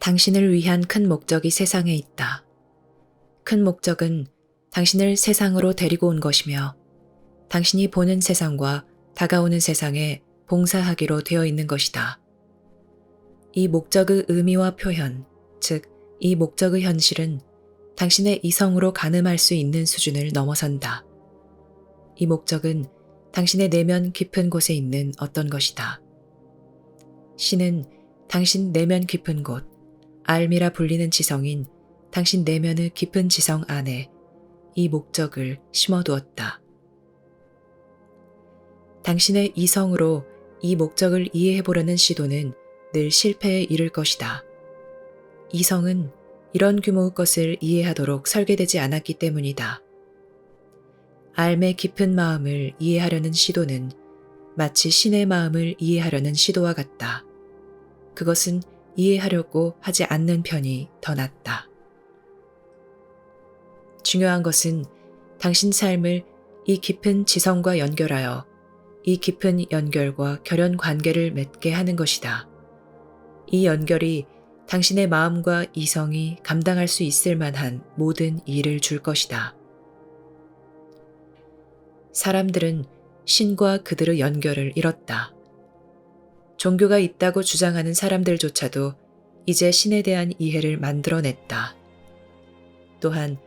당신을 위한 큰 목적이 세상에 있다. 큰 목적은 당신을 세상으로 데리고 온 것이며 당신이 보는 세상과 다가오는 세상에 봉사하기로 되어 있는 것이다. 이 목적의 의미와 표현, 즉, 이 목적의 현실은 당신의 이성으로 가늠할 수 있는 수준을 넘어선다. 이 목적은 당신의 내면 깊은 곳에 있는 어떤 것이다. 신은 당신 내면 깊은 곳, 알미라 불리는 지성인 당신 내면의 깊은 지성 안에 이 목적을 심어두었다. 당신의 이성으로 이 목적을 이해해보려는 시도는 늘 실패에 이를 것이다. 이성은 이런 규모의 것을 이해하도록 설계되지 않았기 때문이다. 알의 깊은 마음을 이해하려는 시도는 마치 신의 마음을 이해하려는 시도와 같다. 그것은 이해하려고 하지 않는 편이 더 낫다. 중요한 것은 당신 삶을 이 깊은 지성과 연결하여 이 깊은 연결과 결연 관계를 맺게 하는 것이다. 이 연결이 당신의 마음과 이성이 감당할 수 있을 만한 모든 일을 줄 것이다. 사람들은 신과 그들의 연결을 잃었다. 종교가 있다고 주장하는 사람들조차도 이제 신에 대한 이해를 만들어냈다. 또한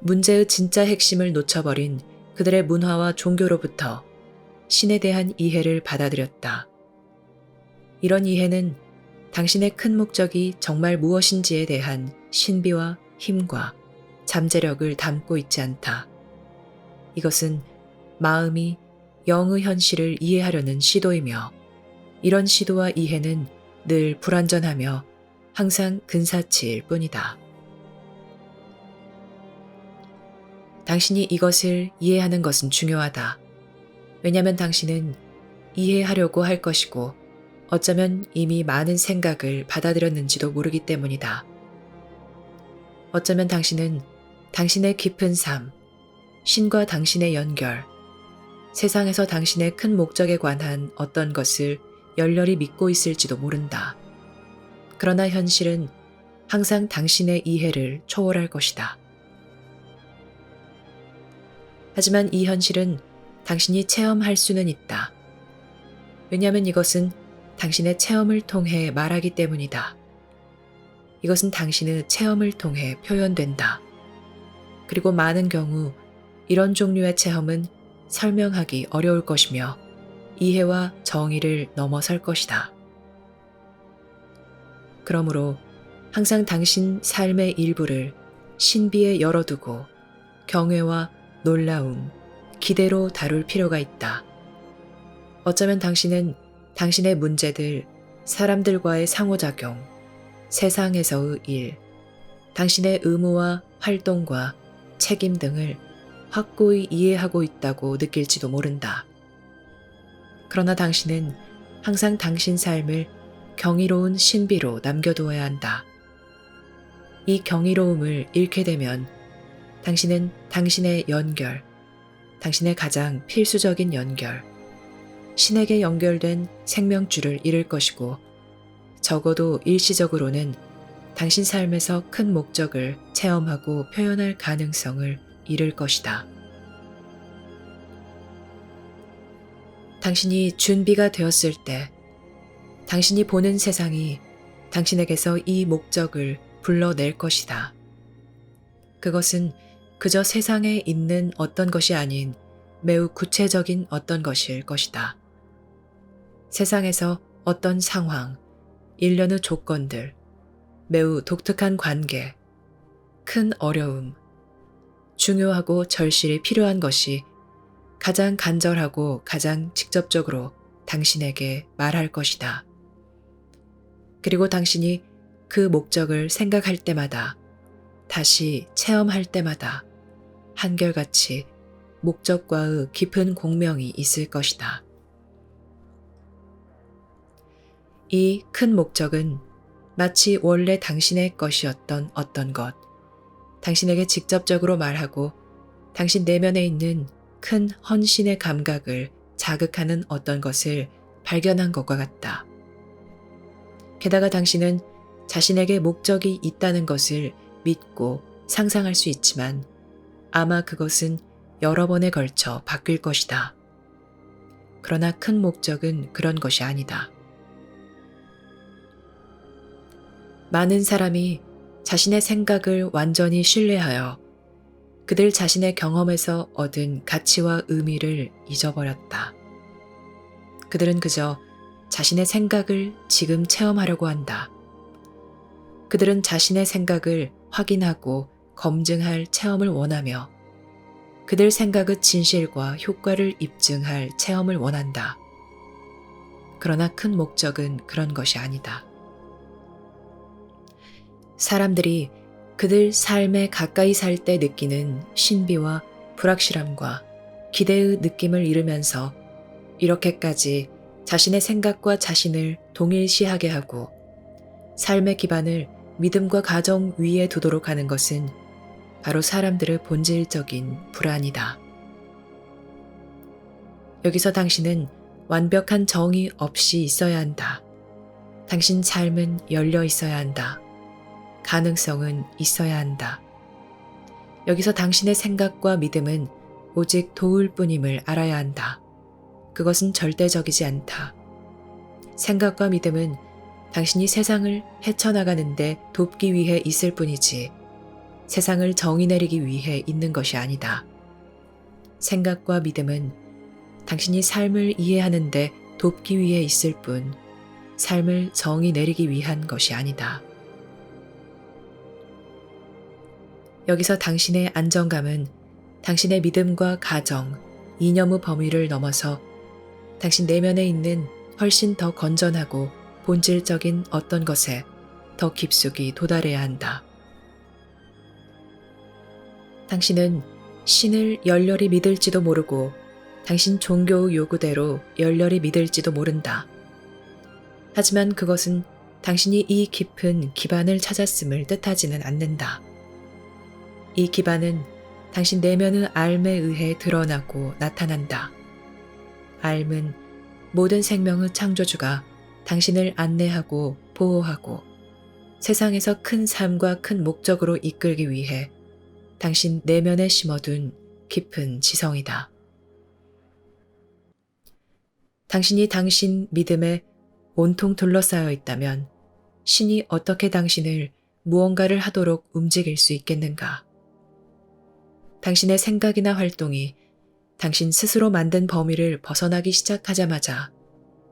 문제의 진짜 핵심을 놓쳐버린 그들의 문화와 종교로부터 신에 대한 이해를 받아들였다. 이런 이해는 당신의 큰 목적이 정말 무엇인지에 대한 신비와 힘과 잠재력을 담고 있지 않다. 이것은 마음이 영의 현실을 이해하려는 시도이며 이런 시도와 이해는 늘 불완전하며 항상 근사치일 뿐이다. 당신이 이것을 이해하는 것은 중요하다. 왜냐하면 당신은 이해하려고 할 것이고 어쩌면 이미 많은 생각을 받아들였는지도 모르기 때문이다. 어쩌면 당신은 당신의 깊은 삶, 신과 당신의 연결, 세상에서 당신의 큰 목적에 관한 어떤 것을 열렬히 믿고 있을지도 모른다. 그러나 현실은 항상 당신의 이해를 초월할 것이다. 하지만 이 현실은 당신이 체험할 수는 있다. 왜냐하면 이것은 당신의 체험을 통해 말하기 때문이다. 이것은 당신의 체험을 통해 표현된다. 그리고 많은 경우 이런 종류의 체험은 설명하기 어려울 것이며 이해와 정의를 넘어설 것이다. 그러므로 항상 당신 삶의 일부를 신비에 열어두고 경외와 놀라움, 기대로 다룰 필요가 있다. 어쩌면 당신은 당신의 문제들, 사람들과의 상호작용, 세상에서의 일, 당신의 의무와 활동과 책임 등을 확고히 이해하고 있다고 느낄지도 모른다. 그러나 당신은 항상 당신 삶을 경이로운 신비로 남겨두어야 한다. 이 경이로움을 잃게 되면 당신은 당신의 연결, 당신의 가장 필수적인 연결, 신에게 연결된 생명줄을 잃을 것이고 적어도 일시적으로는 당신 삶에서 큰 목적을 체험하고 표현할 가능성을 잃을 것이다. 당신이 준비가 되었을 때 당신이 보는 세상이 당신에게서 이 목적을 불러낼 것이다. 그것은 그저 세상에 있는 어떤 것이 아닌 매우 구체적인 어떤 것일 것이다. 세상에서 어떤 상황, 일련의 조건들, 매우 독특한 관계, 큰 어려움, 중요하고 절실히 필요한 것이 가장 간절하고 가장 직접적으로 당신에게 말할 것이다. 그리고 당신이 그 목적을 생각할 때마다, 다시 체험할 때마다 한결같이 목적과의 깊은 공명이 있을 것이다. 이 큰 목적은 마치 원래 당신의 것이었던 어떤 것, 당신에게 직접적으로 말하고 당신 내면에 있는 큰 헌신의 감각을 자극하는 어떤 것을 발견한 것과 같다. 게다가 당신은 자신에게 목적이 있다는 것을 믿고 상상할 수 있지만 아마 그것은 여러 번에 걸쳐 바뀔 것이다. 그러나 큰 목적은 그런 것이 아니다. 많은 사람이 자신의 생각을 완전히 신뢰하여 그들 자신의 경험에서 얻은 가치와 의미를 잊어버렸다. 그들은 그저 자신의 생각을 지금 체험하려고 한다. 그들은 자신의 생각을 확인하고 검증할 체험을 원하며 그들 생각의 진실과 효과를 입증할 체험을 원한다. 그러나 큰 목적은 그런 것이 아니다. 사람들이 그들 삶에 가까이 살 때 느끼는 신비와 불확실함과 기대의 느낌을 잃으면서 이렇게까지 자신의 생각과 자신을 동일시하게 하고 삶의 기반을 믿음과 가정 위에 두도록 하는 것은 바로 사람들의 본질적인 불안이다. 여기서 당신은 완벽한 정의 없이 있어야 한다. 당신 삶은 열려 있어야 한다. 가능성은 있어야 한다. 여기서 당신의 생각과 믿음은 오직 도울 뿐임을 알아야 한다. 그것은 절대적이지 않다. 생각과 믿음은 당신이 세상을 헤쳐나가는데 돕기 위해 있을 뿐이지 세상을 정의 내리기 위해 있는 것이 아니다. 생각과 믿음은 당신이 삶을 이해하는데 돕기 위해 있을 뿐 삶을 정의 내리기 위한 것이 아니다. 여기서 당신의 안정감은 당신의 믿음과 가정, 이념의 범위를 넘어서 당신 내면에 있는 훨씬 더 건전하고 본질적인 어떤 것에 더 깊숙이 도달해야 한다. 당신은 신을 열렬히 믿을지도 모르고 당신 종교의 요구대로 열렬히 믿을지도 모른다. 하지만 그것은 당신이 이 깊은 기반을 찾았음을 뜻하지는 않는다. 이 기반은 당신 내면의 알에 의해 드러나고 나타난다. 알은 모든 생명의 창조주가 당신을 안내하고 보호하고 세상에서 큰 삶과 큰 목적으로 이끌기 위해 당신 내면에 심어둔 깊은 지성이다. 당신이 당신 믿음에 온통 둘러싸여 있다면 신이 어떻게 당신을 무언가를 하도록 움직일 수 있겠는가? 당신의 생각이나 활동이 당신 스스로 만든 범위를 벗어나기 시작하자마자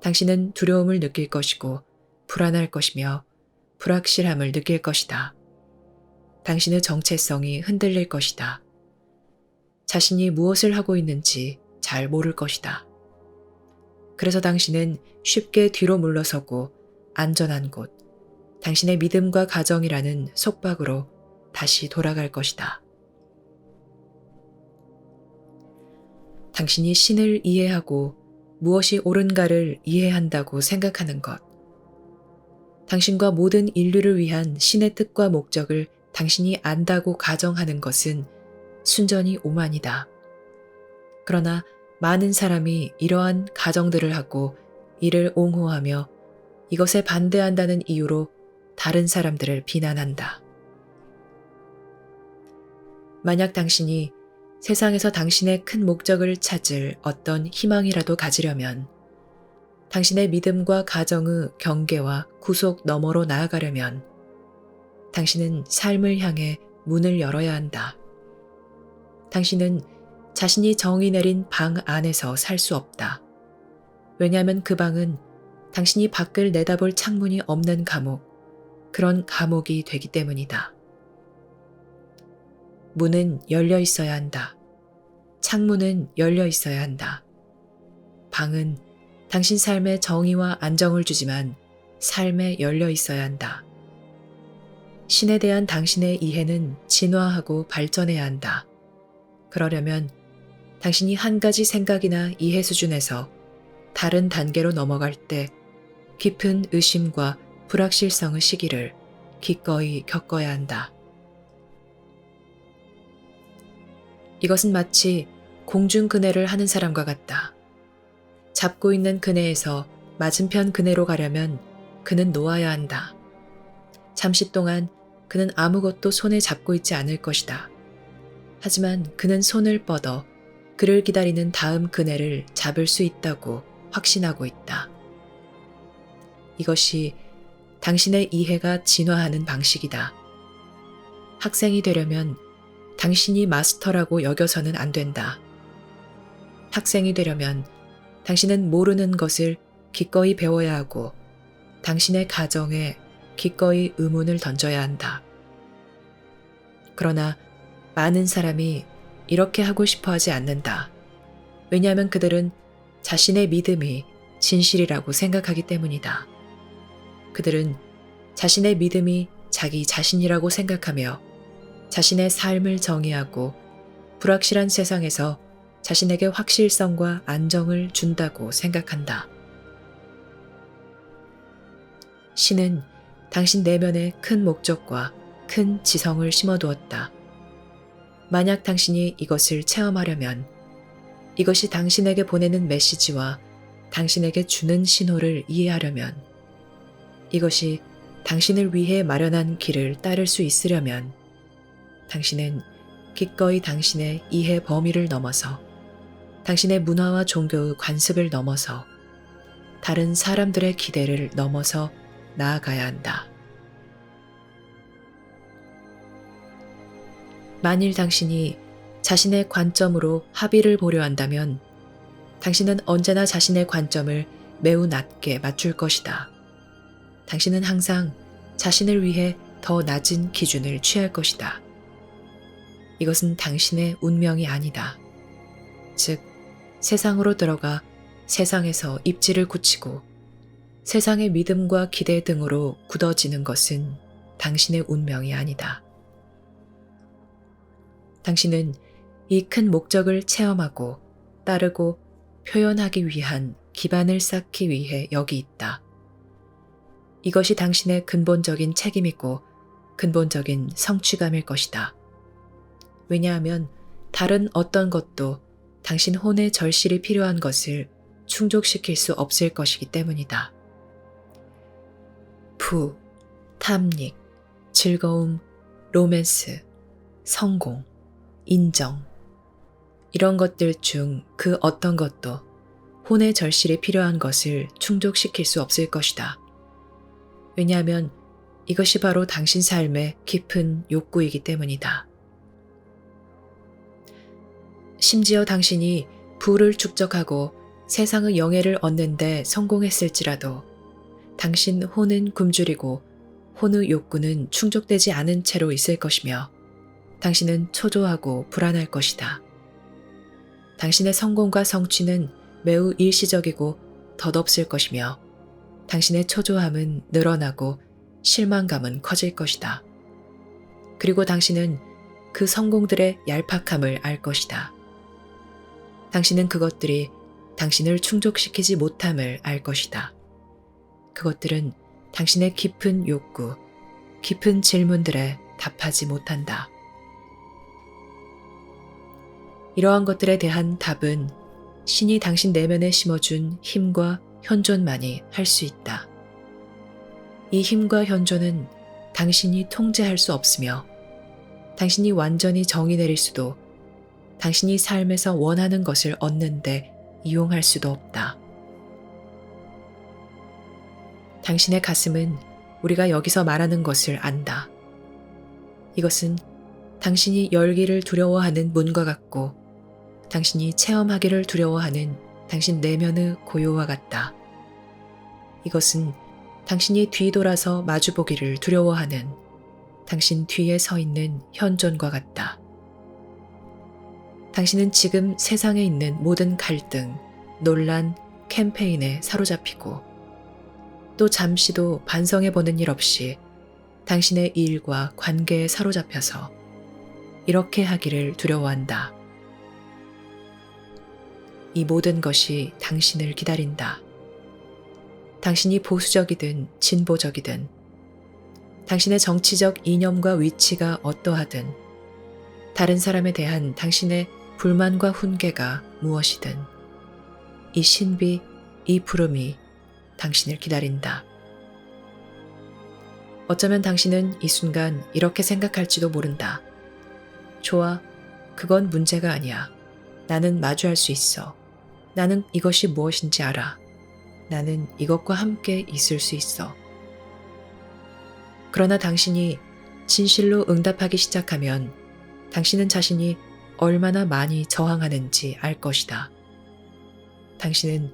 당신은 두려움을 느낄 것이고 불안할 것이며 불확실함을 느낄 것이다. 당신의 정체성이 흔들릴 것이다. 자신이 무엇을 하고 있는지 잘 모를 것이다. 그래서 당신은 쉽게 뒤로 물러서고 안전한 곳, 당신의 믿음과 가정이라는 속박으로 다시 돌아갈 것이다. 당신이 신을 이해하고 무엇이 옳은가를 이해한다고 생각하는 것, 당신과 모든 인류를 위한 신의 뜻과 목적을 당신이 안다고 가정하는 것은 순전히 오만이다. 그러나 많은 사람이 이러한 가정들을 하고 이를 옹호하며 이것에 반대한다는 이유로 다른 사람들을 비난한다. 만약 당신이 세상에서 당신의 큰 목적을 찾을 어떤 희망이라도 가지려면 당신의 믿음과 가정의 경계와 구속 너머로 나아가려면 당신은 삶을 향해 문을 열어야 한다. 당신은 자신이 정의 내린 방 안에서 살 수 없다. 왜냐하면 그 방은 당신이 밖을 내다볼 창문이 없는 감옥, 그런 감옥이 되기 때문이다. 문은 열려 있어야 한다. 창문은 열려 있어야 한다. 방은 당신 삶에 정의와 안정을 주지만 삶에 열려 있어야 한다. 신에 대한 당신의 이해는 진화하고 발전해야 한다. 그러려면 당신이 한 가지 생각이나 이해 수준에서 다른 단계로 넘어갈 때 깊은 의심과 불확실성의 시기를 기꺼이 겪어야 한다. 이것은 마치 공중 그네를 하는 사람과 같다. 잡고 있는 그네에서 맞은편 그네로 가려면 그는 놓아야 한다. 잠시 동안 그는 아무것도 손에 잡고 있지 않을 것이다. 하지만 그는 손을 뻗어 그를 기다리는 다음 그네를 잡을 수 있다고 확신하고 있다. 이것이 당신의 이해가 진화하는 방식이다. 학생이 되려면 당신이 마스터라고 여겨서는 안 된다. 학생이 되려면 당신은 모르는 것을 기꺼이 배워야 하고 당신의 가정에 기꺼이 의문을 던져야 한다. 그러나 많은 사람이 이렇게 하고 싶어 하지 않는다. 왜냐하면 그들은 자신의 믿음이 진실이라고 생각하기 때문이다. 그들은 자신의 믿음이 자기 자신이라고 생각하며 자신의 삶을 정의하고 불확실한 세상에서 자신에게 확실성과 안정을 준다고 생각한다. 신은 당신 내면에 큰 목적과 큰 지성을 심어두었다. 만약 당신이 이것을 체험하려면 이것이 당신에게 보내는 메시지와 당신에게 주는 신호를 이해하려면 이것이 당신을 위해 마련한 길을 따를 수 있으려면 당신은 기꺼이 당신의 이해 범위를 넘어서 당신의 문화와 종교의 관습을 넘어서 다른 사람들의 기대를 넘어서 나아가야 한다. 만일 당신이 자신의 관점으로 합의를 보려 한다면 당신은 언제나 자신의 관점을 매우 낮게 맞출 것이다. 당신은 항상 자신을 위해 더 낮은 기준을 취할 것이다. 이것은 당신의 운명이 아니다. 즉, 세상으로 들어가 세상에서 입지를 굳히고 세상의 믿음과 기대 등으로 굳어지는 것은 당신의 운명이 아니다. 당신은 이 큰 목적을 체험하고 따르고 표현하기 위한 기반을 쌓기 위해 여기 있다. 이것이 당신의 근본적인 책임이고 근본적인 성취감일 것이다. 왜냐하면 다른 어떤 것도 당신 혼의 절실히 필요한 것을 충족시킬 수 없을 것이기 때문이다. 부, 탐닉, 즐거움, 로맨스, 성공, 인정. 이런 것들 중 그 어떤 것도 혼의 절실히 필요한 것을 충족시킬 수 없을 것이다. 왜냐하면 이것이 바로 당신 삶의 깊은 욕구이기 때문이다. 심지어 당신이 부를 축적하고 세상의 영예를 얻는 데 성공했을지라도 당신 혼은 굶주리고 혼의 욕구는 충족되지 않은 채로 있을 것이며 당신은 초조하고 불안할 것이다. 당신의 성공과 성취는 매우 일시적이고 덧없을 것이며 당신의 초조함은 늘어나고 실망감은 커질 것이다. 그리고 당신은 그 성공들의 얄팍함을 알 것이다. 당신은 그것들이 당신을 충족시키지 못함을 알 것이다. 그것들은 당신의 깊은 욕구, 깊은 질문들에 답하지 못한다. 이러한 것들에 대한 답은 신이 당신 내면에 심어준 힘과 현존만이 할 수 있다. 이 힘과 현존은 당신이 통제할 수 없으며 당신이 완전히 정의 내릴 수도 당신이 삶에서 원하는 것을 얻는데 이용할 수도 없다. 당신의 가슴은 우리가 여기서 말하는 것을 안다. 이것은 당신이 열기를 두려워하는 문과 같고 당신이 체험하기를 두려워하는 당신 내면의 고요와 같다. 이것은 당신이 뒤돌아서 마주보기를 두려워하는 당신 뒤에 서 있는 현존과 같다. 당신은 지금 세상에 있는 모든 갈등, 논란, 캠페인에 사로잡히고 또 잠시도 반성해보는 일 없이 당신의 일과 관계에 사로잡혀서 이렇게 하기를 두려워한다. 이 모든 것이 당신을 기다린다. 당신이 보수적이든 진보적이든 당신의 정치적 이념과 위치가 어떠하든 다른 사람에 대한 당신의 불만과 훈계가 무엇이든 이 신비, 이 부름이 당신을 기다린다. 어쩌면 당신은 이 순간 이렇게 생각할지도 모른다. 좋아, 그건 문제가 아니야. 나는 마주할 수 있어. 나는 이것이 무엇인지 알아. 나는 이것과 함께 있을 수 있어. 그러나 당신이 진실로 응답하기 시작하면 당신은 자신이 얼마나 많이 저항하는지 알 것이다. 당신은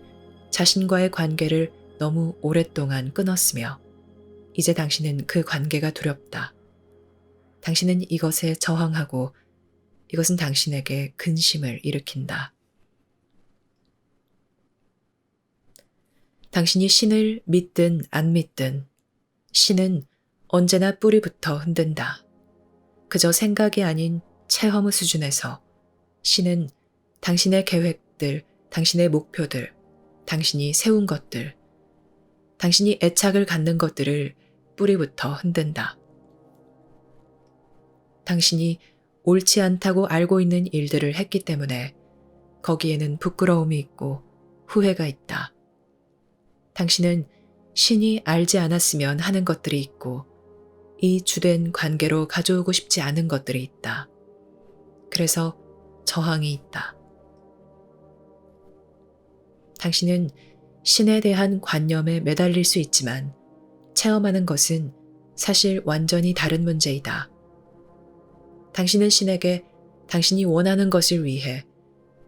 자신과의 관계를 너무 오랫동안 끊었으며 이제 당신은 그 관계가 두렵다. 당신은 이것에 저항하고 이것은 당신에게 근심을 일으킨다. 당신이 신을 믿든 안 믿든 신은 언제나 뿌리부터 흔든다. 그저 생각이 아닌 체험 수준에서 신은 당신의 계획들, 당신의 목표들, 당신이 세운 것들, 당신이 애착을 갖는 것들을 뿌리부터 흔든다. 당신이 옳지 않다고 알고 있는 일들을 했기 때문에 거기에는 부끄러움이 있고 후회가 있다. 당신은 신이 알지 않았으면 하는 것들이 있고 이 주된 관계로 가져오고 싶지 않은 것들이 있다. 그래서 저항이 있다. 당신은 신에 대한 관념에 매달릴 수 있지만 체험하는 것은 사실 완전히 다른 문제이다. 당신은 신에게 당신이 원하는 것을 위해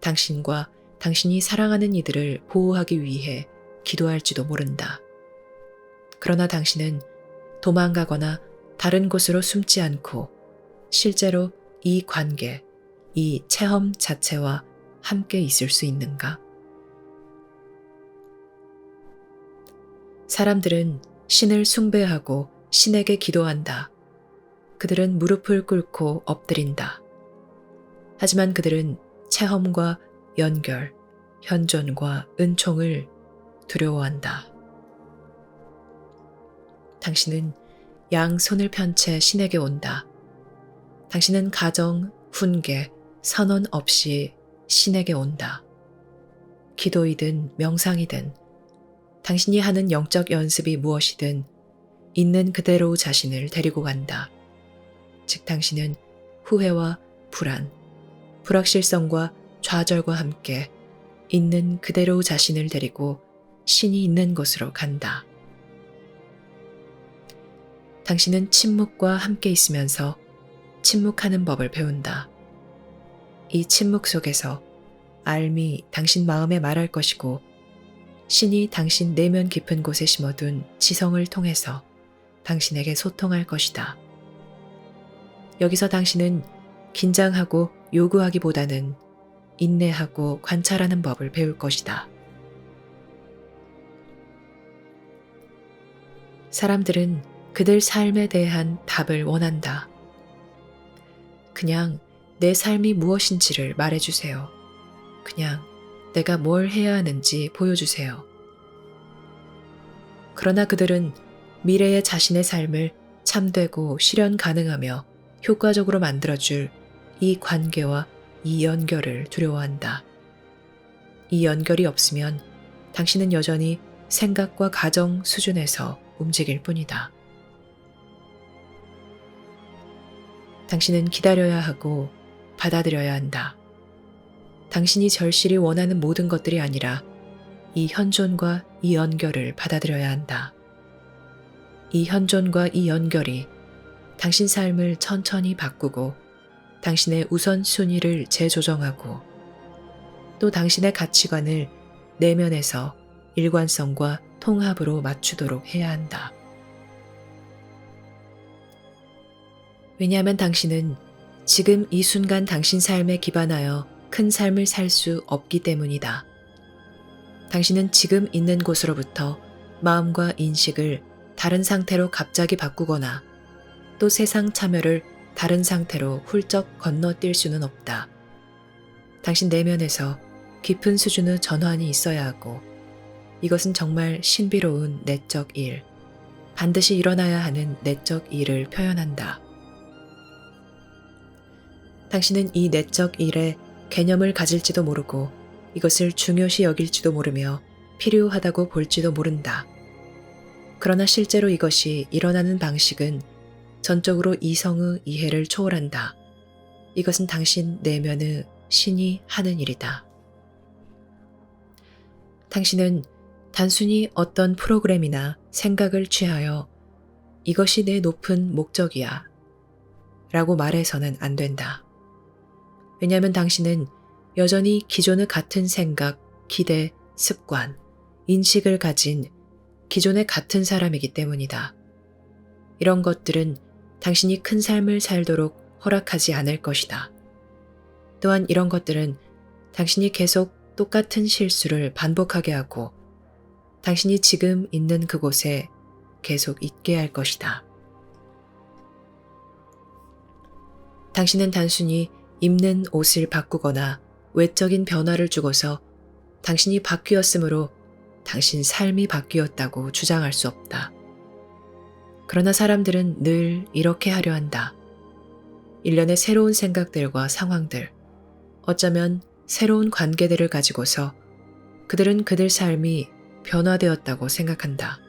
당신과 당신이 사랑하는 이들을 보호하기 위해 기도할지도 모른다. 그러나 당신은 도망가거나 다른 곳으로 숨지 않고 실제로 이 관계, 이 체험 자체와 함께 있을 수 있는가? 사람들은 신을 숭배하고 신에게 기도한다. 그들은 무릎을 꿇고 엎드린다. 하지만 그들은 체험과 연결, 현존과 은총을 두려워한다. 당신은 양손을 편 채 신에게 온다. 당신은 가정, 훈계, 선언 없이 신에게 온다. 기도이든 명상이든 당신이 하는 영적 연습이 무엇이든 있는 그대로 자신을 데리고 간다. 즉 당신은 후회와 불안, 불확실성과 좌절과 함께 있는 그대로 자신을 데리고 신이 있는 곳으로 간다. 당신은 침묵과 함께 있으면서 침묵하는 법을 배운다. 이 침묵 속에서 알미 당신 마음에 말할 것이고 신이 당신 내면 깊은 곳에 심어둔 지성을 통해서 당신에게 소통할 것이다. 여기서 당신은 긴장하고 요구하기보다는 인내하고 관찰하는 법을 배울 것이다. 사람들은 그들 삶에 대한 답을 원한다. 그냥 내 삶이 무엇인지를 말해주세요. 그냥 내가 뭘 해야 하는지 보여주세요. 그러나 그들은 미래의 자신의 삶을 참되고 실현 가능하며 효과적으로 만들어줄 이 관계와 이 연결을 두려워한다. 이 연결이 없으면 당신은 여전히 생각과 가정 수준에서 움직일 뿐이다. 당신은 기다려야 하고 받아들여야 한다. 당신이 절실히 원하는 모든 것들이 아니라 이 현존과 이 연결을 받아들여야 한다. 이 현존과 이 연결이 당신 삶을 천천히 바꾸고 당신의 우선순위를 재조정하고 또 당신의 가치관을 내면에서 일관성과 통합으로 맞추도록 해야 한다. 왜냐하면 당신은 지금 이 순간 당신 삶에 기반하여 큰 삶을 살 수 없기 때문이다. 당신은 지금 있는 곳으로부터 마음과 인식을 다른 상태로 갑자기 바꾸거나 또 세상 참여를 다른 상태로 훌쩍 건너뛸 수는 없다. 당신 내면에서 깊은 수준의 전환이 있어야 하고 이것은 정말 신비로운 내적 일, 반드시 일어나야 하는 내적 일을 표현한다. 당신은 이 내적 일에 개념을 가질지도 모르고 이것을 중요시 여길지도 모르며 필요하다고 볼지도 모른다. 그러나 실제로 이것이 일어나는 방식은 전적으로 이성의 이해를 초월한다. 이것은 당신 내면의 신이 하는 일이다. 당신은 단순히 어떤 프로그램이나 생각을 취하여 이것이 내 높은 목적이야 라고 말해서는 안 된다. 왜냐하면 당신은 여전히 기존의 같은 생각, 기대, 습관, 인식을 가진 기존의 같은 사람이기 때문이다. 이런 것들은 당신이 큰 삶을 살도록 허락하지 않을 것이다. 또한 이런 것들은 당신이 계속 똑같은 실수를 반복하게 하고 당신이 지금 있는 그곳에 계속 있게 할 것이다. 당신은 단순히 입는 옷을 바꾸거나 외적인 변화를 주고서 당신이 바뀌었으므로 당신 삶이 바뀌었다고 주장할 수 없다. 그러나 사람들은 늘 이렇게 하려 한다. 일련의 새로운 생각들과 상황들, 어쩌면 새로운 관계들을 가지고서 그들은 그들 삶이 변화되었다고 생각한다.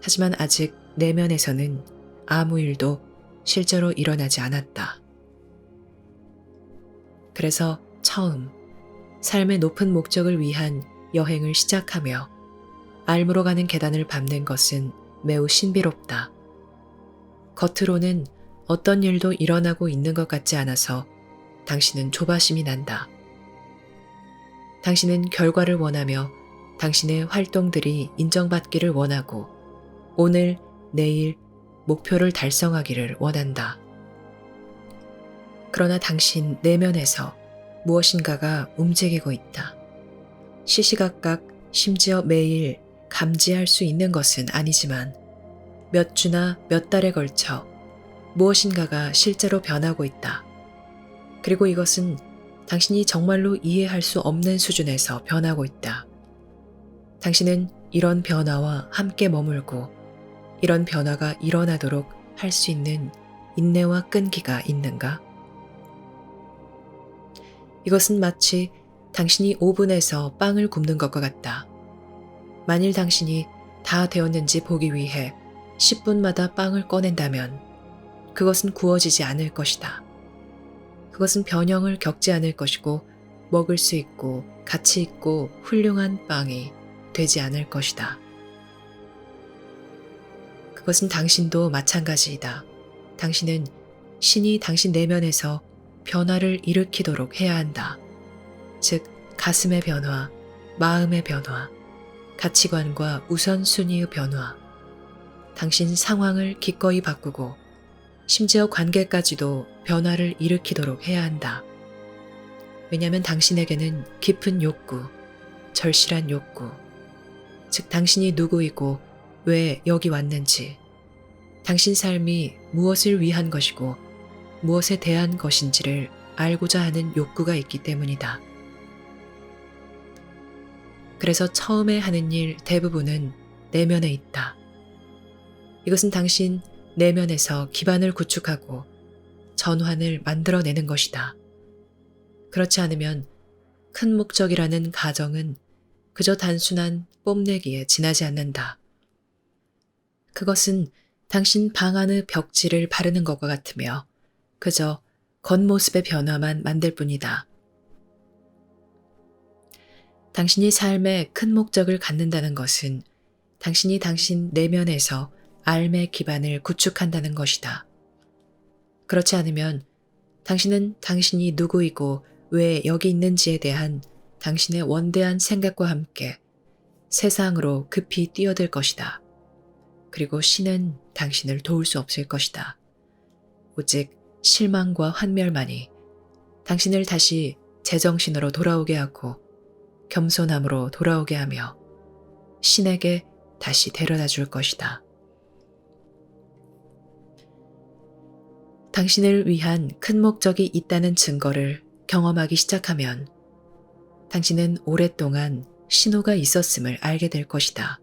하지만 아직 내면에서는 아무 일도 실제로 일어나지 않았다. 그래서 처음 삶의 높은 목적을 위한 여행을 시작하며 알므로 가는 계단을 밟는 것은 매우 신비롭다. 겉으로는 어떤 일도 일어나고 있는 것 같지 않아서 당신은 조바심이 난다. 당신은 결과를 원하며 당신의 활동들이 인정받기를 원하고 오늘, 내일 목표를 달성하기를 원한다. 그러나 당신 내면에서 무엇인가가 움직이고 있다. 시시각각 심지어 매일 감지할 수 있는 것은 아니지만 몇 주나 몇 달에 걸쳐 무엇인가가 실제로 변하고 있다. 그리고 이것은 당신이 정말로 이해할 수 없는 수준에서 변하고 있다. 당신은 이런 변화와 함께 머물고 이런 변화가 일어나도록 할 수 있는 인내와 끈기가 있는가? 이것은 마치 당신이 오븐에서 빵을 굽는 것과 같다. 만일 당신이 다 되었는지 보기 위해 10분마다 빵을 꺼낸다면 그것은 구워지지 않을 것이다. 그것은 변형을 겪지 않을 것이고 먹을 수 있고 가치 있고 훌륭한 빵이 되지 않을 것이다. 그것은 당신도 마찬가지이다. 당신은 신이 당신 내면에서 변화를 일으키도록 해야 한다. 즉, 가슴의 변화, 마음의 변화, 가치관과 우선순위의 변화, 당신 상황을 기꺼이 바꾸고 심지어 관계까지도 변화를 일으키도록 해야 한다. 왜냐하면 당신에게는 깊은 욕구, 절실한 욕구, 즉 당신이 누구이고 왜 여기 왔는지, 당신 삶이 무엇을 위한 것이고 무엇에 대한 것인지를 알고자 하는 욕구가 있기 때문이다. 그래서 처음에 하는 일 대부분은 내면에 있다. 이것은 당신 내면에서 기반을 구축하고 전환을 만들어내는 것이다. 그렇지 않으면 큰 목적이라는 가정은 그저 단순한 뽐내기에 지나지 않는다. 그것은 당신 방 안의 벽지를 바르는 것과 같으며 그저 겉모습의 변화만 만들 뿐이다. 당신이 삶에 큰 목적을 갖는다는 것은 당신이 당신 내면에서 삶의 기반을 구축한다는 것이다. 그렇지 않으면 당신은 당신이 누구이고 왜 여기 있는지에 대한 당신의 원대한 생각과 함께 세상으로 급히 뛰어들 것이다. 그리고 신은 당신을 도울 수 없을 것이다. 오직 실망과 환멸만이 당신을 다시 제정신으로 돌아오게 하고 겸손함으로 돌아오게 하며 신에게 다시 데려다 줄 것이다. 당신을 위한 큰 목적이 있다는 증거를 경험하기 시작하면 당신은 오랫동안 신호가 있었음을 알게 될 것이다.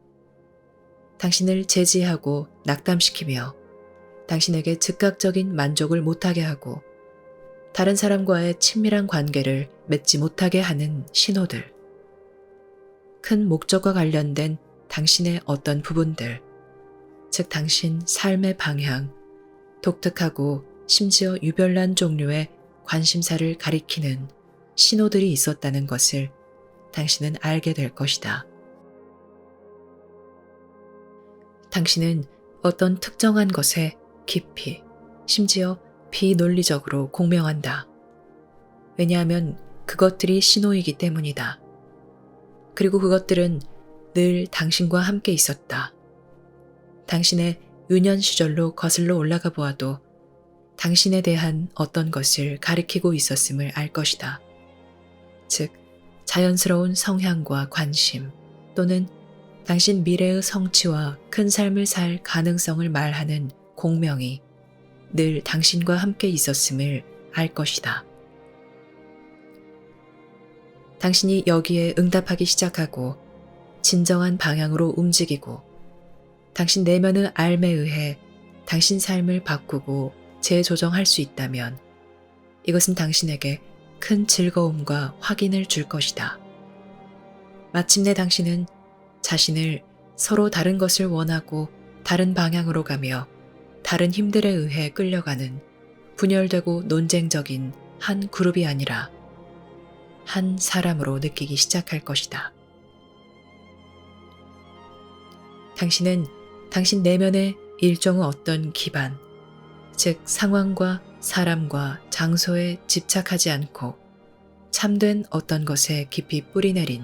당신을 제지하고 낙담시키며 당신에게 즉각적인 만족을 못하게 하고 다른 사람과의 친밀한 관계를 맺지 못하게 하는 신호들. 큰 목적과 관련된 당신의 어떤 부분들, 즉 당신 삶의 방향, 독특하고 심지어 유별난 종류의 관심사를 가리키는 신호들이 있었다는 것을 당신은 알게 될 것이다. 당신은 어떤 특정한 것에 깊이, 심지어 비논리적으로 공명한다. 왜냐하면 그것들이 신호이기 때문이다. 그리고 그것들은 늘 당신과 함께 있었다. 당신의 유년 시절로 거슬러 올라가 보아도 당신에 대한 어떤 것을 가리키고 있었음을 알 것이다. 즉, 자연스러운 성향과 관심 또는 당신 미래의 성취와 큰 삶을 살 가능성을 말하는 공명이 늘 당신과 함께 있었음을 알 것이다. 당신이 여기에 응답하기 시작하고 진정한 방향으로 움직이고 당신 내면의 알에 의해 당신 삶을 바꾸고 재조정할 수 있다면 이것은 당신에게 큰 즐거움과 확인을 줄 것이다. 마침내 당신은 자신을 서로 다른 것을 원하고 다른 방향으로 가며 다른 힘들에 의해 끌려가는 분열되고 논쟁적인 한 그룹이 아니라 한 사람으로 느끼기 시작할 것이다. 당신은 당신 내면의 일종의 어떤 기반, 즉 상황과 사람과 장소에 집착하지 않고 참된 어떤 것에 깊이 뿌리내린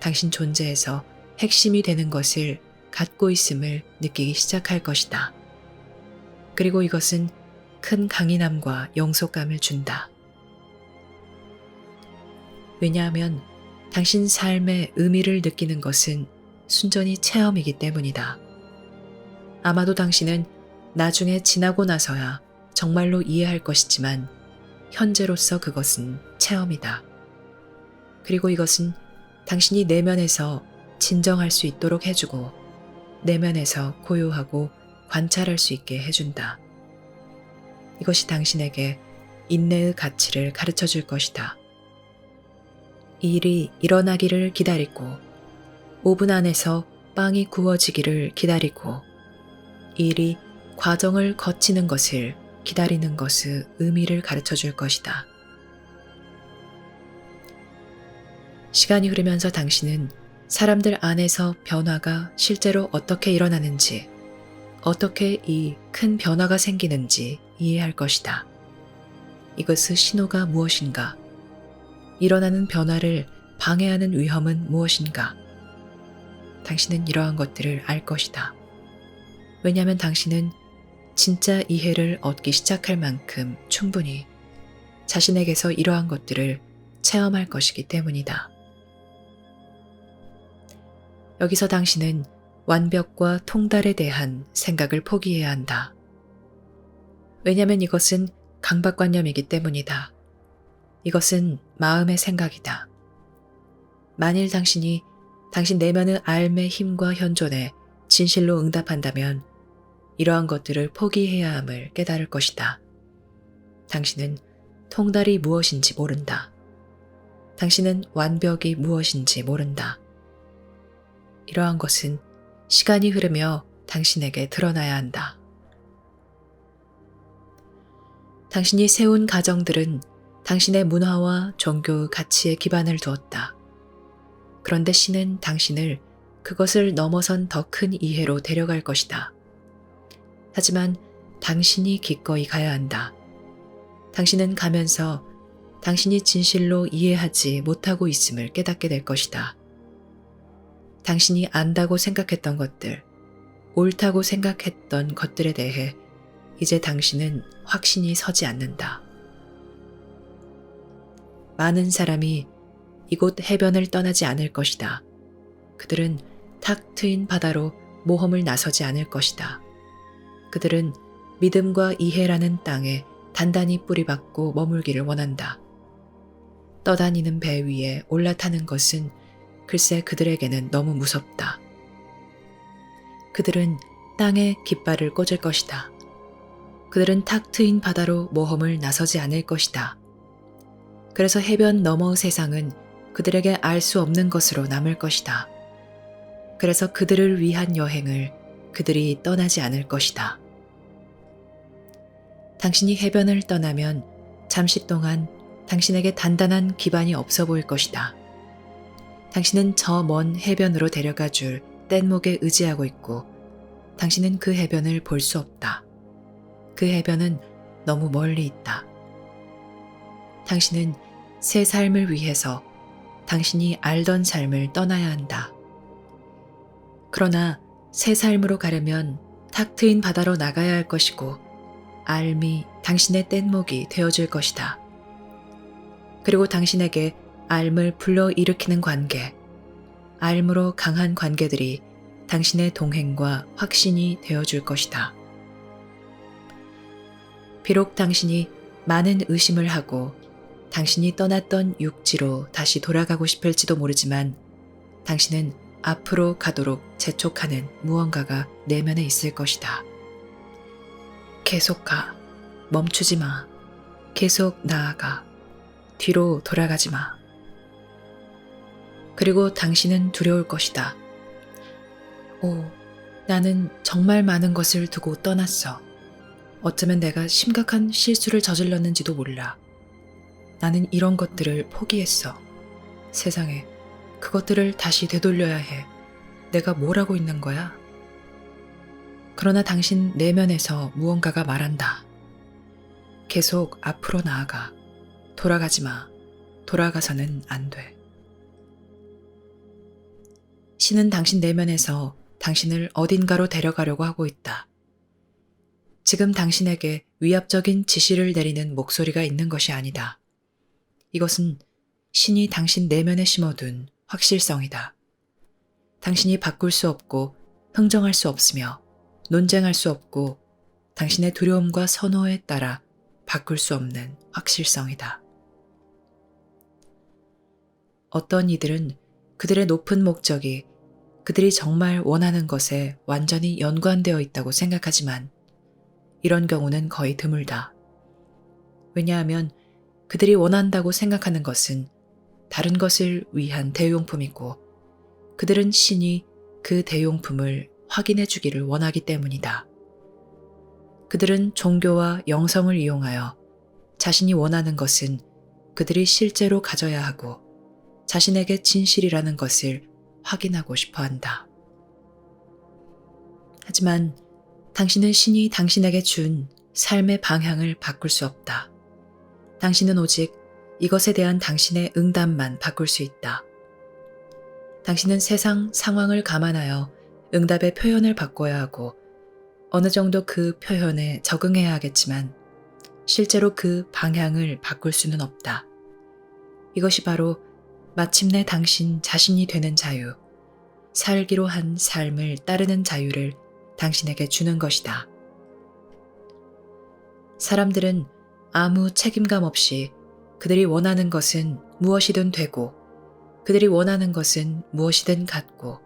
당신 존재에서 핵심이 되는 것을 갖고 있음을 느끼기 시작할 것이다. 그리고 이것은 큰 강인함과 영속감을 준다. 왜냐하면 당신 삶의 의미를 느끼는 것은 순전히 체험이기 때문이다. 아마도 당신은 나중에 지나고 나서야 정말로 이해할 것이지만 현재로서 그것은 체험이다. 그리고 이것은 당신이 내면에서 진정할 수 있도록 해주고 내면에서 고요하고 관찰할 수 있게 해준다. 이것이 당신에게 인내의 가치를 가르쳐 줄 것이다. 이 일이 일어나기를 기다리고 5분 안에서 빵이 구워지기를 기다리고 이 일이 과정을 거치는 것을 기다리는 것의 의미를 가르쳐 줄 것이다. 시간이 흐르면서 당신은 사람들 안에서 변화가 실제로 어떻게 일어나는지, 어떻게 이 큰 변화가 생기는지 이해할 것이다. 이것의 신호가 무엇인가? 일어나는 변화를 방해하는 위험은 무엇인가? 당신은 이러한 것들을 알 것이다. 왜냐하면 당신은 진짜 이해를 얻기 시작할 만큼 충분히 자신에게서 이러한 것들을 체험할 것이기 때문이다. 여기서 당신은 완벽과 통달에 대한 생각을 포기해야 한다. 왜냐하면 이것은 강박관념이기 때문이다. 이것은 마음의 생각이다. 만일 당신이 당신 내면의 알의 힘과 현존에 진실로 응답한다면 이러한 것들을 포기해야 함을 깨달을 것이다. 당신은 통달이 무엇인지 모른다. 당신은 완벽이 무엇인지 모른다. 이러한 것은 시간이 흐르며 당신에게 드러나야 한다. 당신이 세운 가정들은 당신의 문화와 종교의 가치에 기반을 두었다. 그런데 신은 당신을 그것을 넘어선 더 큰 이해로 데려갈 것이다. 하지만 당신이 기꺼이 가야 한다. 당신은 가면서 당신이 진실로 이해하지 못하고 있음을 깨닫게 될 것이다. 당신이 안다고 생각했던 것들, 옳다고 생각했던 것들에 대해 이제 당신은 확신이 서지 않는다. 많은 사람이 이곳 해변을 떠나지 않을 것이다. 그들은 탁 트인 바다로 모험을 나서지 않을 것이다. 그들은 믿음과 이해라는 땅에 단단히 뿌리박고 머물기를 원한다. 떠다니는 배 위에 올라타는 것은 글쎄 그들에게는 너무 무섭다. 그들은 땅에 깃발을 꽂을 것이다. 그들은 탁 트인 바다로 모험을 나서지 않을 것이다. 그래서 해변 너머의 세상은 그들에게 알 수 없는 것으로 남을 것이다. 그래서 그들을 위한 여행을 그들이 떠나지 않을 것이다. 당신이 해변을 떠나면 잠시 동안 당신에게 단단한 기반이 없어 보일 것이다. 당신은 저 먼 해변으로 데려가 줄 뗏목에 의지하고 있고 당신은 그 해변을 볼 수 없다. 그 해변은 너무 멀리 있다. 당신은 새 삶을 위해서 당신이 알던 삶을 떠나야 한다. 그러나 새 삶으로 가려면 탁 트인 바다로 나가야 할 것이고 알미 당신의 뗏목이 되어줄 것이다. 그리고 당신에게 알을 불러일으키는 관계, 알므로 강한 관계들이 당신의 동행과 확신이 되어줄 것이다. 비록 당신이 많은 의심을 하고 당신이 떠났던 육지로 다시 돌아가고 싶을지도 모르지만 당신은 앞으로 가도록 재촉하는 무언가가 내면에 있을 것이다. 계속 가. 멈추지 마. 계속 나아가. 뒤로 돌아가지 마. 그리고 당신은 두려울 것이다. 오, 나는 정말 많은 것을 두고 떠났어. 어쩌면 내가 심각한 실수를 저질렀는지도 몰라. 나는 이런 것들을 포기했어. 세상에, 그것들을 다시 되돌려야 해. 내가 뭘 하고 있는 거야? 그러나 당신 내면에서 무언가가 말한다. 계속 앞으로 나아가. 돌아가지 마. 돌아가서는 안 돼. 신은 당신 내면에서 당신을 어딘가로 데려가려고 하고 있다. 지금 당신에게 위압적인 지시를 내리는 목소리가 있는 것이 아니다. 이것은 신이 당신 내면에 심어둔 확실성이다. 당신이 바꿀 수 없고 흥정할 수 없으며 논쟁할 수 없고 당신의 두려움과 선호에 따라 바꿀 수 없는 확실성이다. 어떤 이들은 그들의 높은 목적이 그들이 정말 원하는 것에 완전히 연관되어 있다고 생각하지만 이런 경우는 거의 드물다. 왜냐하면 그들이 원한다고 생각하는 것은 다른 것을 위한 대용품이고 그들은 신이 그 대용품을 확인해 주기를 원하기 때문이다. 그들은 종교와 영성을 이용하여 자신이 원하는 것은 그들이 실제로 가져야 하고 자신에게 진실이라는 것을 확인하고 싶어 한다. 하지만 당신은 신이 당신에게 준 삶의 방향을 바꿀 수 없다. 당신은 오직 이것에 대한 당신의 응답만 바꿀 수 있다. 당신은 세상 상황을 감안하여 응답의 표현을 바꿔야 하고 어느 정도 그 표현에 적응해야 하겠지만 실제로 그 방향을 바꿀 수는 없다. 이것이 바로 마침내 당신 자신이 되는 자유, 살기로 한 삶을 따르는 자유를 당신에게 주는 것이다. 사람들은 아무 책임감 없이 그들이 원하는 것은 무엇이든 되고 그들이 원하는 것은 무엇이든 갖고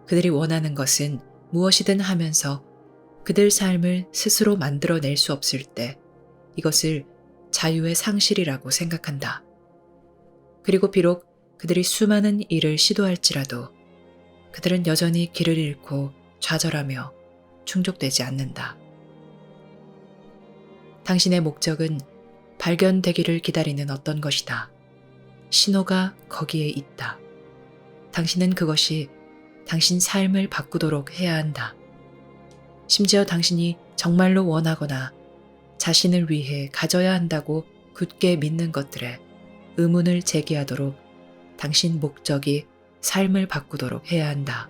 그들이 원하는 것은 무엇이든 하면서 그들 삶을 스스로 만들어낼 수 없을 때 이것을 자유의 상실이라고 생각한다. 그리고 비록 그들이 수많은 일을 시도할지라도 그들은 여전히 길을 잃고 좌절하며 충족되지 않는다. 당신의 목적은 발견되기를 기다리는 어떤 것이다. 신호가 거기에 있다. 당신은 그것이 당신 삶을 바꾸도록 해야 한다. 심지어 당신이 정말로 원하거나 자신을 위해 가져야 한다고 굳게 믿는 것들에 의문을 제기하도록 당신 목적이 삶을 바꾸도록 해야 한다.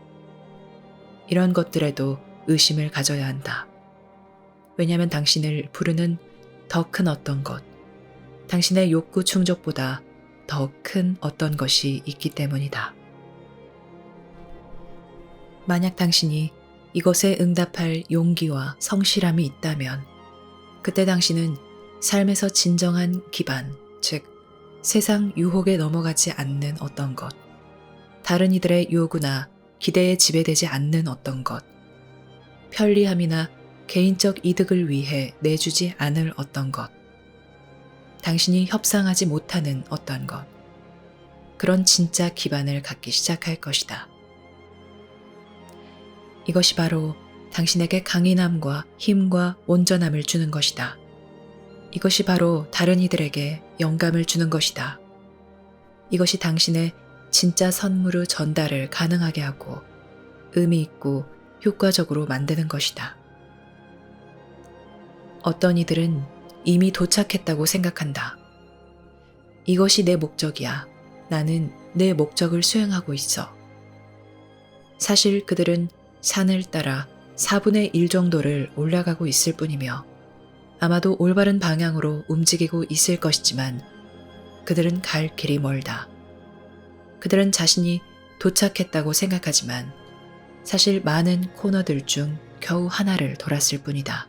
이런 것들에도 의심을 가져야 한다. 왜냐하면 당신을 부르는 더 큰 어떤 것, 당신의 욕구 충족보다 더 큰 어떤 것이 있기 때문이다. 만약 당신이 이것에 응답할 용기와 성실함이 있다면 그때 당신은 삶에서 진정한 기반, 즉 세상 유혹에 넘어가지 않는 어떤 것, 다른 이들의 요구나 기대에 지배되지 않는 어떤 것, 편리함이나 개인적 이득을 위해 내주지 않을 어떤 것, 당신이 협상하지 못하는 어떤 것, 그런 진짜 기반을 갖기 시작할 것이다. 이것이 바로 당신에게 강인함과 힘과 온전함을 주는 것이다. 이것이 바로 다른 이들에게 영감을 주는 것이다. 이것이 당신의 진짜 선물의 전달을 가능하게 하고 의미 있고 효과적으로 만드는 것이다. 어떤 이들은 이미 도착했다고 생각한다. 이것이 내 목적이야. 나는 내 목적을 수행하고 있어. 사실 그들은 산을 따라 4분의 1 정도를 올라가고 있을 뿐이며 아마도 올바른 방향으로 움직이고 있을 것이지만 그들은 갈 길이 멀다. 그들은 자신이 도착했다고 생각하지만 사실 많은 코너들 중 겨우 하나를 돌았을 뿐이다.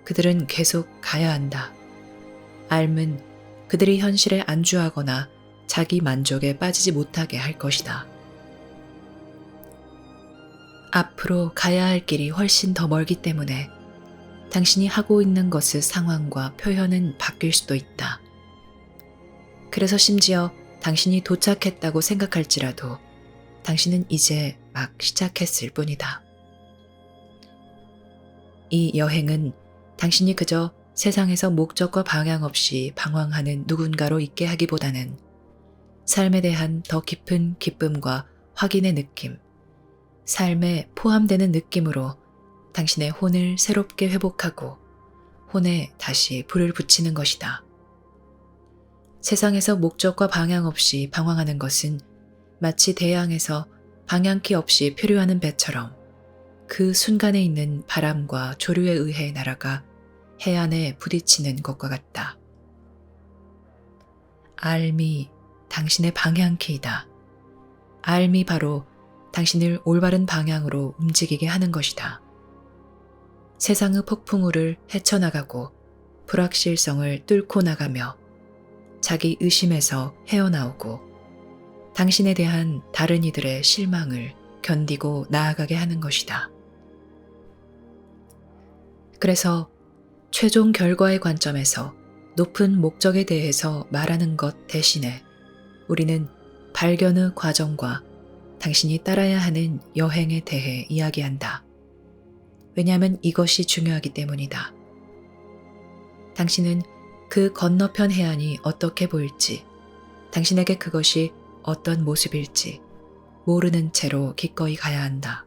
그들은 계속 가야 한다. 삶은 그들이 현실에 안주하거나 자기 만족에 빠지지 못하게 할 것이다. 앞으로 가야 할 길이 훨씬 더 멀기 때문에 당신이 하고 있는 것의 상황과 표현은 바뀔 수도 있다. 그래서 심지어 당신이 도착했다고 생각할지라도 당신은 이제 막 시작했을 뿐이다. 이 여행은 당신이 그저 세상에서 목적과 방향 없이 방황하는 누군가로 있게 하기보다는 삶에 대한 더 깊은 기쁨과 확인의 느낌, 삶에 포함되는 느낌으로 당신의 혼을 새롭게 회복하고 혼에 다시 불을 붙이는 것이다. 세상에서 목적과 방향 없이 방황하는 것은 마치 대양에서 방향키 없이 표류하는 배처럼 그 순간에 있는 바람과 조류에 의해 날아가 해안에 부딪히는 것과 같다. 삶이 당신의 방향키이다. 삶이 바로 당신을 올바른 방향으로 움직이게 하는 것이다. 세상의 폭풍우를 헤쳐나가고 불확실성을 뚫고 나가며 자기 의심에서 헤어나오고 당신에 대한 다른 이들의 실망을 견디고 나아가게 하는 것이다. 그래서 최종 결과의 관점에서 높은 목적에 대해서 말하는 것 대신에 우리는 발견의 과정과 당신이 따라야 하는 여행에 대해 이야기한다. 왜냐하면 이것이 중요하기 때문이다. 당신은 그 건너편 해안이 어떻게 보일지, 당신에게 그것이 어떤 모습일지 모르는 채로 기꺼이 가야 한다.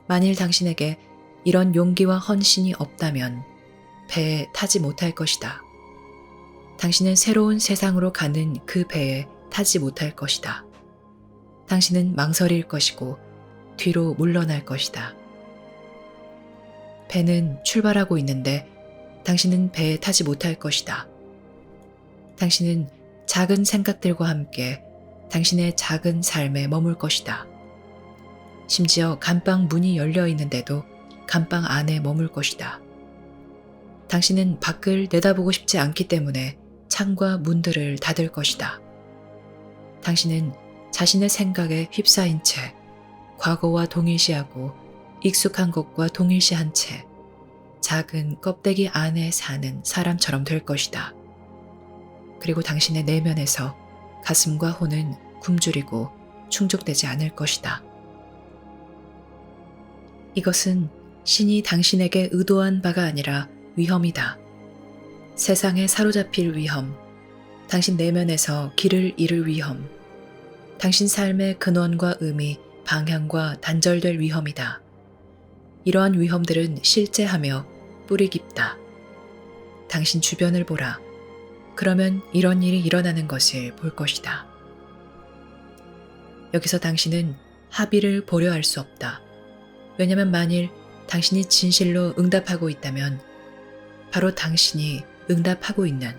만일 당신에게 이런 용기와 헌신이 없다면 배에 타지 못할 것이다. 당신은 새로운 세상으로 가는 그 배에 타지 못할 것이다. 당신은 망설일 것이고 뒤로 물러날 것이다. 배는 출발하고 있는데 당신은 배에 타지 못할 것이다. 당신은 작은 생각들과 함께 당신의 작은 삶에 머물 것이다. 심지어 감방 문이 열려 있는데도 감방 안에 머물 것이다. 당신은 밖을 내다보고 싶지 않기 때문에 창과 문들을 닫을 것이다. 당신은 자신의 생각에 휩싸인 채 과거와 동일시하고 익숙한 것과 동일시한 채 작은 껍데기 안에 사는 사람처럼 될 것이다. 그리고 당신의 내면에서 가슴과 혼은 굶주리고 충족되지 않을 것이다. 이것은 신이 당신에게 의도한 바가 아니라 위험이다. 세상에 사로잡힐 위험, 당신 내면에서 길을 잃을 위험, 당신 삶의 근원과 의미, 방향과 단절될 위험이다. 이러한 위험들은 실제하며 뿌리 깊다. 당신 주변을 보라. 그러면 이런 일이 일어나는 것을 볼 것이다. 여기서 당신은 합의를 보려 할 수 없다. 왜냐하면 만일 당신이 진실로 응답하고 있다면 바로 당신이 응답하고 있는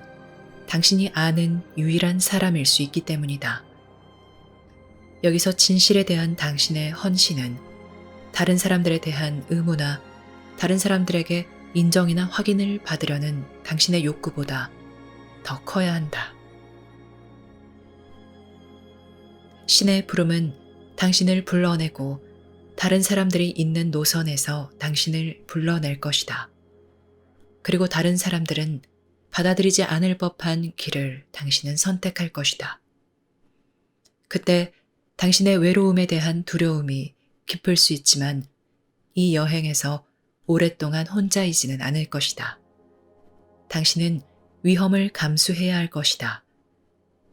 당신이 아는 유일한 사람일 수 있기 때문이다. 여기서 진실에 대한 당신의 헌신은 다른 사람들에 대한 의무나 다른 사람들에게 인정이나 확인을 받으려는 당신의 욕구보다 더 커야 한다. 신의 부름은 당신을 불러내고 다른 사람들이 있는 노선에서 당신을 불러낼 것이다. 그리고 다른 사람들은 받아들이지 않을 법한 길을 당신은 선택할 것이다. 그때 당신의 외로움에 대한 두려움이 깊을 수 있지만 이 여행에서 오랫동안 혼자이지는 않을 것이다. 당신은 위험을 감수해야 할 것이다.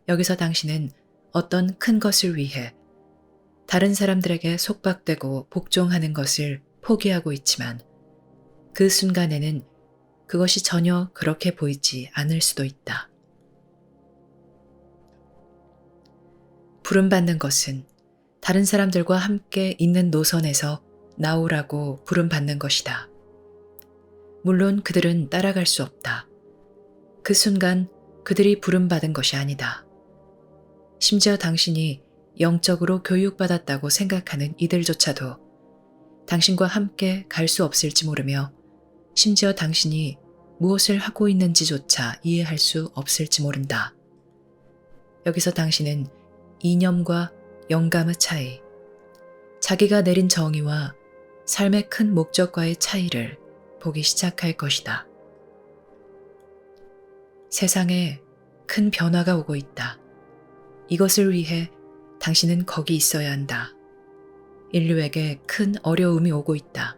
여기서 당신은 어떤 큰 것을 위해 다른 사람들에게 속박되고 복종하는 것을 포기하고 있지만 그 순간에는 그것이 전혀 그렇게 보이지 않을 수도 있다. 부름받는 것은 다른 사람들과 함께 있는 노선에서 나오라고 부름받는 것이다. 물론 그들은 따라갈 수 없다. 그 순간 그들이 부름받은 것이 아니다. 심지어 당신이 영적으로 교육받았다고 생각하는 이들조차도 당신과 함께 갈 수 없을지 모르며 심지어 당신이 무엇을 하고 있는지조차 이해할 수 없을지 모른다. 여기서 당신은 이념과 영감의 차이, 자기가 내린 정의와 삶의 큰 목적과의 차이를 보기 시작할 것이다. 세상에 큰 변화가 오고 있다. 이것을 위해 당신은 거기 있어야 한다. 인류에게 큰 어려움이 오고 있다.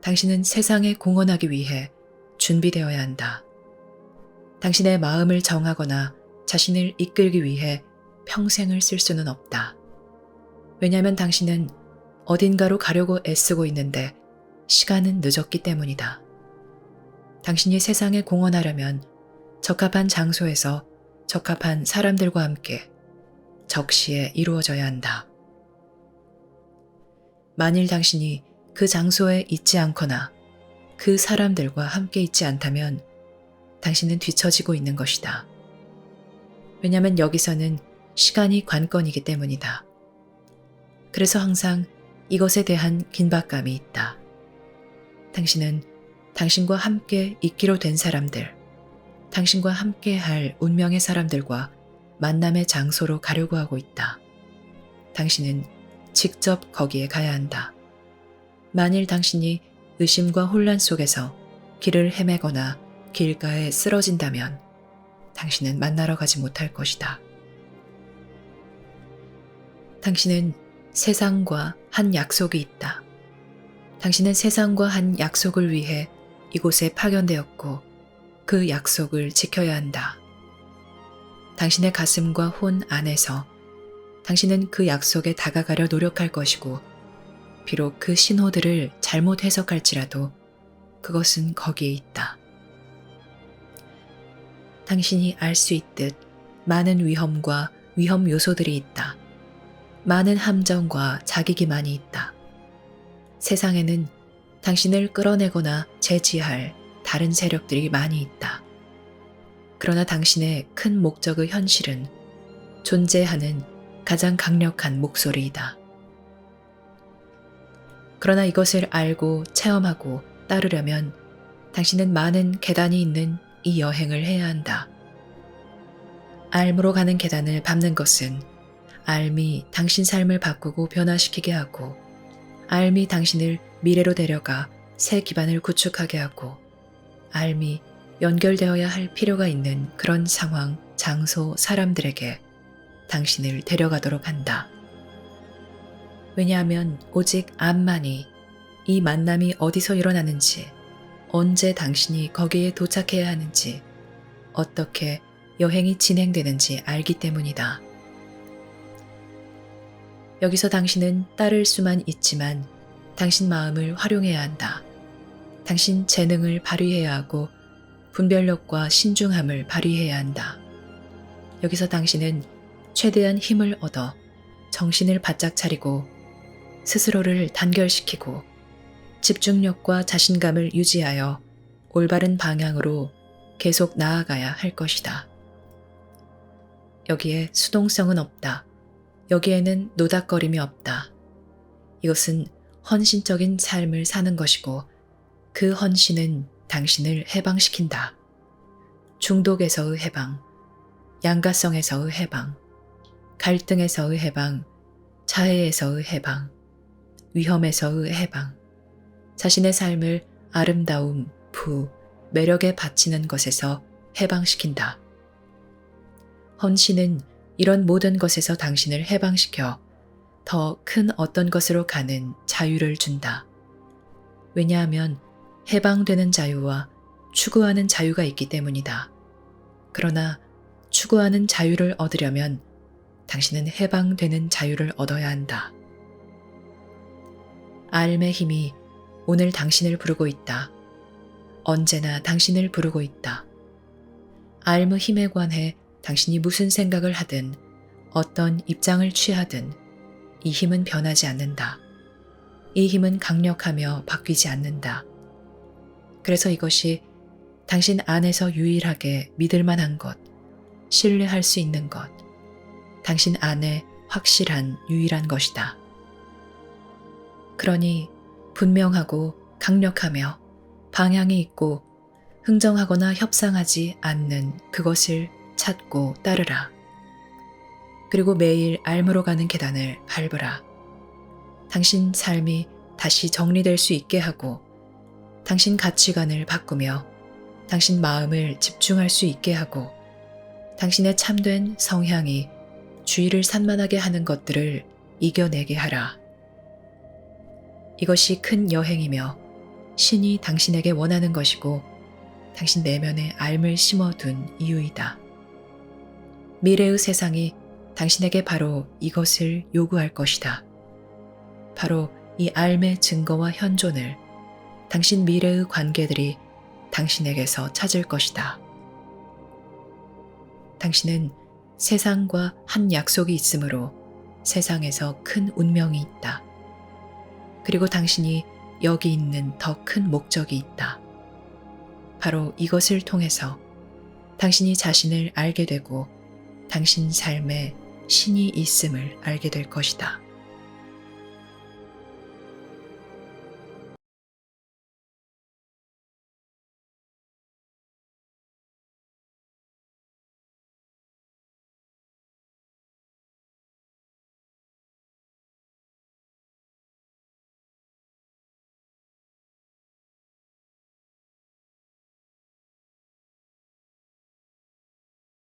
당신은 세상에 공헌하기 위해 준비되어야 한다. 당신의 마음을 정하거나 자신을 이끌기 위해 평생을 쓸 수는 없다. 왜냐하면 당신은 어딘가로 가려고 애쓰고 있는데 시간은 늦었기 때문이다. 당신이 세상에 공헌하려면 적합한 장소에서 적합한 사람들과 함께 적시에 이루어져야 한다. 만일 당신이 그 장소에 있지 않거나 그 사람들과 함께 있지 않다면 당신은 뒤처지고 있는 것이다. 왜냐하면 여기서는 시간이 관건이기 때문이다. 그래서 항상 이것에 대한 긴박감이 있다. 당신은 당신과 함께 있기로 된 사람들, 당신과 함께 할 운명의 사람들과 만남의 장소로 가려고 하고 있다. 당신은 직접 거기에 가야 한다. 만일 당신이 의심과 혼란 속에서 길을 헤매거나 길가에 쓰러진다면 당신은 만나러 가지 못할 것이다. 당신은 세상과 한 약속이 있다. 당신은 세상과 한 약속을 위해 이곳에 파견되었고 그 약속을 지켜야 한다. 당신의 가슴과 혼 안에서 당신은 그 약속에 다가가려 노력할 것이고 비록 그 신호들을 잘못 해석할지라도 그것은 거기에 있다. 당신이 알 수 있듯 많은 위험과 위험 요소들이 있다. 많은 함정과 자기 기만이 있다. 세상에는 당신을 끌어내거나 제지할 다른 세력들이 많이 있다. 그러나 당신의 큰 목적의 현실은 존재하는 가장 강력한 목소리이다. 그러나 이것을 알고 체험하고 따르려면 당신은 많은 계단이 있는 이 여행을 해야 한다. 알므로 가는 계단을 밟는 것은 알미 당신 삶을 바꾸고 변화시키게 하고 알미 당신을 미래로 데려가 새 기반을 구축하게 하고 알미 연결되어야 할 필요가 있는 그런 상황, 장소, 사람들에게 당신을 데려가도록 한다. 왜냐하면 오직 암만이 이 만남이 어디서 일어나는지, 언제 당신이 거기에 도착해야 하는지, 어떻게 여행이 진행되는지 알기 때문이다. 여기서 당신은 따를 수만 있지만 당신 마음을 활용해야 한다. 당신 재능을 발휘해야 하고 분별력과 신중함을 발휘해야 한다. 여기서 당신은 최대한 힘을 얻어 정신을 바짝 차리고 스스로를 단결시키고 집중력과 자신감을 유지하여 올바른 방향으로 계속 나아가야 할 것이다. 여기에 수동성은 없다. 여기에는 노닥거림이 없다. 이것은 헌신적인 삶을 사는 것이고 그 헌신은 당신을 해방시킨다. 중독에서의 해방, 양가성에서의 해방, 갈등에서의 해방, 자해에서의 해방, 위험에서의 해방, 자신의 삶을 아름다움, 부, 매력에 바치는 것에서 해방시킨다. 헌신은 이런 모든 것에서 당신을 해방시켜 더 큰 어떤 것으로 가는 자유를 준다. 왜냐하면 해방되는 자유와 추구하는 자유가 있기 때문이다. 그러나 추구하는 자유를 얻으려면 당신은 해방되는 자유를 얻어야 한다. 알의 힘이 오늘 당신을 부르고 있다. 언제나 당신을 부르고 있다. 알의 힘에 관해 당신이 무슨 생각을 하든 어떤 입장을 취하든 이 힘은 변하지 않는다. 이 힘은 강력하며 바뀌지 않는다. 그래서 이것이 당신 안에서 유일하게 믿을 만한 것, 신뢰할 수 있는 것, 당신 안에 확실한 유일한 것이다. 그러니 분명하고 강력하며 방향이 있고 흥정하거나 협상하지 않는 그것을 찾고 따르라. 그리고 매일 알므로 가는 계단을 밟으라. 당신 삶이 다시 정리될 수 있게 하고 당신 가치관을 바꾸며 당신 마음을 집중할 수 있게 하고 당신의 참된 성향이 주의를 산만하게 하는 것들을 이겨내게 하라. 이것이 큰 여행이며 신이 당신에게 원하는 것이고 당신 내면에 알을 심어둔 이유이다. 미래의 세상이 당신에게 바로 이것을 요구할 것이다. 바로 이 알의 증거와 현존을 당신 미래의 관계들이 당신에게서 찾을 것이다. 당신은 세상과 한 약속이 있으므로 세상에서 큰 운명이 있다. 그리고 당신이 여기 있는 더 큰 목적이 있다. 바로 이것을 통해서 당신이 자신을 알게 되고 당신 삶에 신이 있음을 알게 될 것이다.